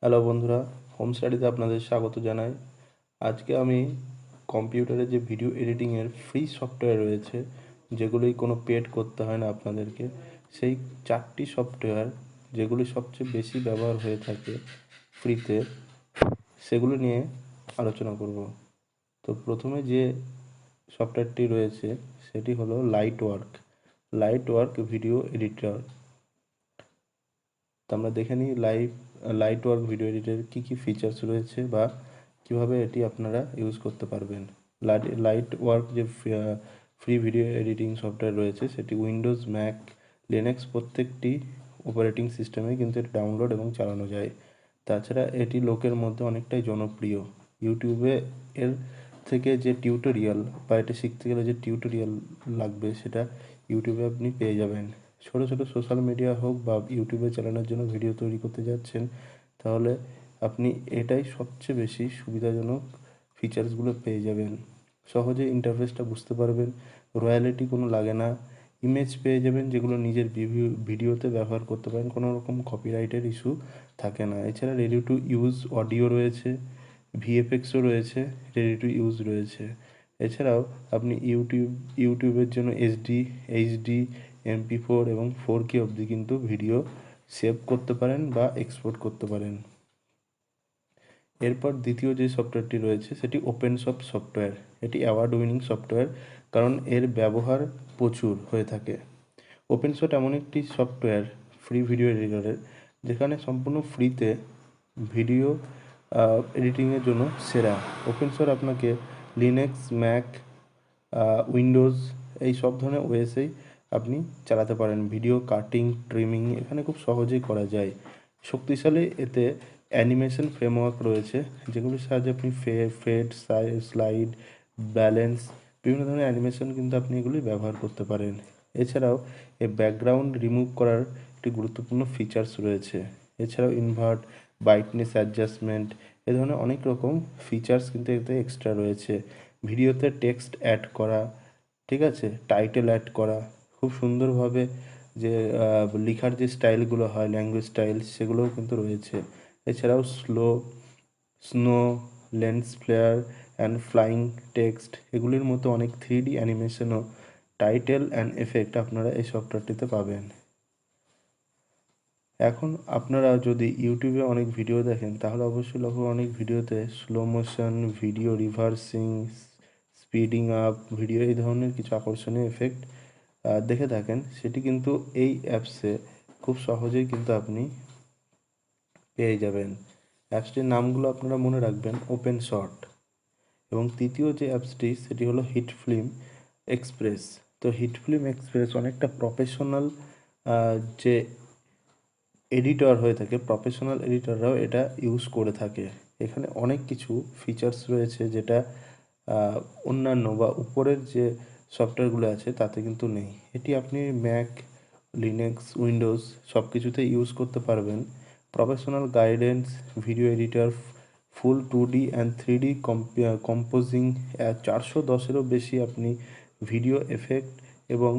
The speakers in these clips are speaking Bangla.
হ্যালো বন্ধুরা, হোম স্টাডিতে আপনাদের স্বাগত জানাই। আজকে আমি কম্পিউটারে যে ভিডিও এডিটিংয়ের ফ্রি সফটওয়্যার রয়েছে, যেগুলোই কোনো পেড করতে হয় না আপনাদেরকে, সেই 4টি সফটওয়্যার যেগুলি সবচেয়ে বেশি ব্যবহার হয়ে থাকে ফ্রিতে, সেগুলো নিয়ে আলোচনা করব। তো প্রথমে যে সফটওয়্যারটি রয়েছে সেটি হলো লাইটওয়ার্ক ভিডিও এডিটর। তো আমরা দেখে নিই লাইটওয়ার্ক ভিডিও এডিটরের কী কী ফিচার্স রয়েছে বা কিভাবে এটি আপনারা ইউজ করতে পারবেন। লাইটওয়ার্ক যে ফ্রি ভিডিও এডিটিং সফটওয়্যার রয়েছে সেটি উইন্ডোজ, ম্যাক, লিনাক্স প্রত্যেকটি অপারেটিং সিস্টেমে কিন্তু এটি ডাউনলোড এবং চালানো যায়। তাছাড়া এটি লোকের মধ্যে অনেকটাই জনপ্রিয়। ইউটিউবে এর থেকে যে টিউটোরিয়াল বা এটা শিখতে গেলে যে টিউটোরিয়াল লাগবে সেটা ইউটিউবে আপনি পেয়ে যাবেন। ছোটো ছোটো সোশ্যাল মিডিয়া হোক বা ইউটিউবে চালানোর জন্য ভিডিও তৈরি করতে যাচ্ছেন, তাহলে আপনি এটাই সবচেয়ে বেশি সুবিধাজনক ফিচার্সগুলো পেয়ে যাবেন। সহজে ইন্টারফেসটা বুঝতে পারবেন, রয়্যালিটি কোনো লাগে না, ইমেজ পেয়ে যাবেন যেগুলো নিজের ভিডিওতে ব্যবহার করতে পারেন, কোনো রকম কপিরাইটের ইস্যু থাকে না। এছাড়া রেডি টু ইউজ অডিও রয়েছে, ভিএফএক্সও রয়েছে, রেডি টু ইউজ রয়েছে। এছাড়াও আপনি ইউটিউবের জন্য এইচডি, MP4 এবং 4K অবধি কিন্তু ভিডিও সেভ করতে পারেন বা এক্সপোর্ট করতে পারেন। এরপর দ্বিতীয় যে সফটওয়্যারটি রয়েছে সেটি ওপেনশট সফটওয়্যার। এটি অ্যাওয়ার্ড উইনিং সফটওয়্যার, কারণ এর ব্যবহার প্রচুর হয়ে থাকে। ওপেনশট এমন একটি সফটওয়্যার ফ্রি ভিডিও এডিটরের, যেখানে সম্পূর্ণ ফ্রিতে ভিডিও এডিটিংয়ের জন্য সেরা। ওপেনশট আপনাকে লিনাক্স, ম্যাক, উইন্ডোজ এই সব ধরনের ওএসেই আপনি চালাতে পারেন। ভিডিও কাটিং, ট্রিমিং এখানে খুব সহজেই করা যায়। শক্তিশালী এতে অ্যানিমেশন ফ্রেমওয়ার্ক রয়েছে, যেগুলির সাহায্যে আপনি ফেড, স্লাইড, ব্যালেন্স বিভিন্ন ধরনের অ্যানিমেশন কিন্তু আপনি এগুলি ব্যবহার করতে পারেন। এছাড়াও ব্যাকগ্রাউন্ড রিমুভ করার একটি গুরুত্বপূর্ণ ফিচার্স রয়েছে। এছাড়াও ইনভার্ট, ব্রাইটনেস অ্যাডজাস্টমেন্ট এ ধরনের অনেক রকম ফিচার্স কিন্তু এতে এক্সট্রা রয়েছে। ভিডিওতে টেক্সট অ্যাড করা, ঠিক আছে, টাইটেল অ্যাড করা, খুব সুন্দরভাবে যে লেখার যে স্টাইলগুলো হয়, ল্যাঙ্গুয়েজ স্টাইল, সেগুলোও কিন্তু রয়েছে। এছাড়াও snow, lens flare and flying text এগুলির মতো অনেক 3D অ্যানিমেশনও, টাইটেল অ্যান্ড এফেক্ট আপনারা এই সফটওয়্যারটিতে পাবেন। এখন আপনারা যদি ইউটিউবে অনেক ভিডিও দেখেন, তাহলে অবশ্যই অনেক ভিডিওতে slow motion, video reversing, speeding up video এই ধরনের কিছু আকর্ষণীয় এফেক্ট দেখে থাকেন। সেটি কিন্তু এই অ্যাপসে খুব সহজেই কিন্তু আপনি পেয়ে যাবেন। অ্যাপসটির নামগুলো আপনারা মনে রাখবেন, ওপেনশট। এবং তৃতীয় যে অ্যাপসটি সেটি হলো হিটফিল্ম এক্সপ্রেস। তো হিটফিল্ম এক্সপ্রেস অনেকটা প্রফেশনাল যে এডিটর হয়ে থাকে, প্রফেশনাল এডিটররাও এটা ইউজ করে থাকে। এখানে অনেক কিছু ফিচার্স রয়েছে যেটা অন্যান্য বা উপরের যে সফটওয়্যারগুলো আছে তাতে কিন্তু নেই। এটি আপনি ম্যাক, লিনাক্স, উইন্ডোজ সব কিছুতে ইউজ করতে পারবেন। Professional guidance, video editor, full 2D and 3D composing, 410-এরও বেশি আপনি ভিডিও এফেক্ট এবং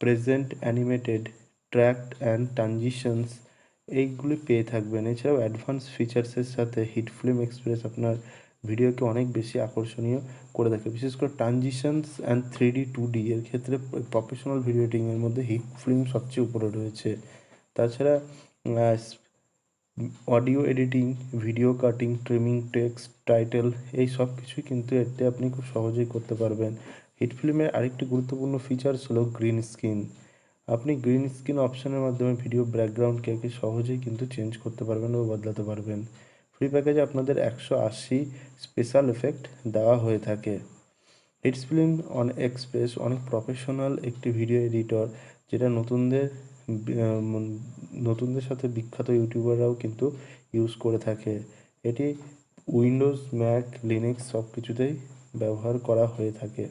present animated tract and transitions এইগুলি পেয়ে থাকবেন। এছাড়াও অ্যাডভান্স ফিচার্সের সাথে হিটফিল্ম এক্সপ্রেস আপনার ভিডিওকে অনেক বেশি আকর্ষণীয় করে থাকে। বিশেষ করে ট্রানজিশনস অ্যান্ড 3D 2D এর ক্ষেত্রে প্রফেশনাল ভিডিও এডিটিংয়ের মধ্যে হিটফিল্ম সবচেয়ে উপরে রয়েছে। তাছাড়া audio editing, video cutting, trimming, text, title এই সব কিছুই কিন্তু এতে আপনি খুব সহজেই করতে পারবেন। হিটফিল্মের আরেকটি গুরুত্বপূর্ণ ফিচার্স হলো গ্রিন স্ক্রিন। আপনি গ্রিন স্ক্রিন অপশনের মাধ্যমে ভিডিও ব্যাকগ্রাউন্ডকে সহজেই কিন্তু চেঞ্জ করতে পারবেন ও বদলাতে পারবেন। ফ্রি প্যাকেজে আপনাদের 180 স্পেশাল এফেক্ট দেওয়া হয়ে থাকে। হিটফিল্ম এক্সপ্রেস অনেক প্রফেশনাল একটি ভিডিও এডিটর, যেটা নতুনদের সাথে বিখ্যাত ইউটিউবাররাও কিন্তু ইউজ করে থাকে। এটি উইন্ডোজ, ম্যাক, লিনাক্স সব কিছুতেই ব্যবহার করা হয়ে থাকে।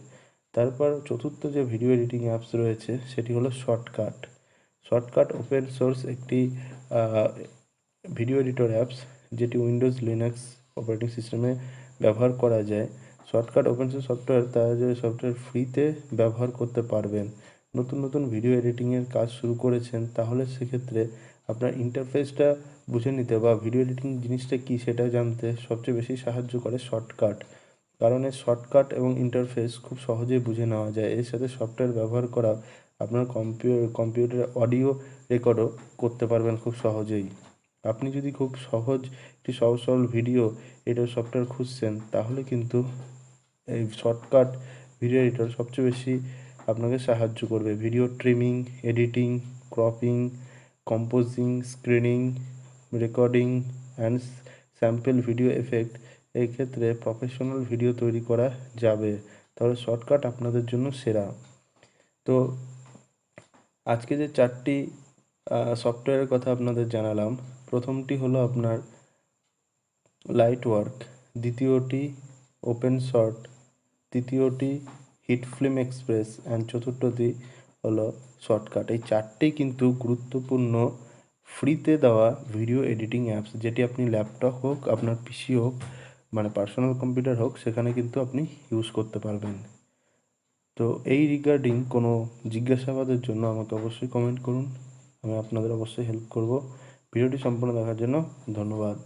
তারপর চতুর্থ যে ভিডিও এডিটিং অ্যাপস রয়েছে সেটি হলো শর্টকাট ওপেন সোর্স একটি ভিডিও এডিটর অ্যাপস, যেটি উইন্ডোজ, লিনাক্স অপারেটিং সিস্টেমে ব্যবহার করা যায়। শর্টকাট ওপেন সোর্স সফটওয়্যার, তারা যে সফটওয়্যার ফ্রিতে ব্যবহার করতে পারবেন। নতুন ভিডিও এডিটিংয়ের কাজ শুরু করেছেন, তাহলে সেক্ষেত্রে আপনার ইন্টারফেসটা বুঝে নিতে বা ভিডিও এডিটিং জিনিসটা কী সেটা জানতে সবচেয়ে বেশি সাহায্য করে শর্টকাট। কারণ এর শর্টকাট এবং ইন্টারফেস খুব সহজেই বুঝে নেওয়া যায়। এর সাথে সফটওয়্যার ব্যবহার করা আপনার কম্পিউটারে অডিও রেকর্ডও করতে পারবেন খুব সহজেই। আপনি যদি খুব একটি সহজ সরল ভিডিও এডিটর সফটওয়্যার খুঁজছেন, তাহলে কিন্তু এই শর্টকাট ভিডিও এডিটর সবচেয়ে বেশি আপনাকে সাহায্য করবে। Video trimming, editing, cropping, composing, screening, recording and sample video effect, এই ক্ষেত্রে প্রফেশনাল ভিডিও তৈরি করা যাবে। তাহলে শর্টকাট আপনাদের জন্য সেরা। তো আজকে যে 4টি সফটওয়্যারের কথা আপনাদের জানালাম, প্রথমটি হলো আপনার লাইটওয়ার্ক, দ্বিতীয়টি ওপেনশট, তৃতীয়টি হিট ফিল্ম এক্সপ্রেস অ্যান্ড চতুর্থটি হলো শর্টকাট। এই 4টেই কিন্তু গুরুত্বপূর্ণ ফ্রিতে দেওয়া ভিডিও এডিটিং অ্যাপস, যেটি আপনি ল্যাপটপ হোক, আপনার পিসি হোক, মানে পার্সোনাল কম্পিউটার হোক, সেখানে কিন্তু আপনি ইউজ করতে পারবেন। তো এই রিগার্ডিং কোনো জিজ্ঞাসাবাদের জন্য আমাকে অবশ্যই কমেন্ট করুন, আমি আপনাদের অবশ্যই হেল্প করব। ভিডিওটি সম্পূর্ণ দেখার জন্য ধন্যবাদ।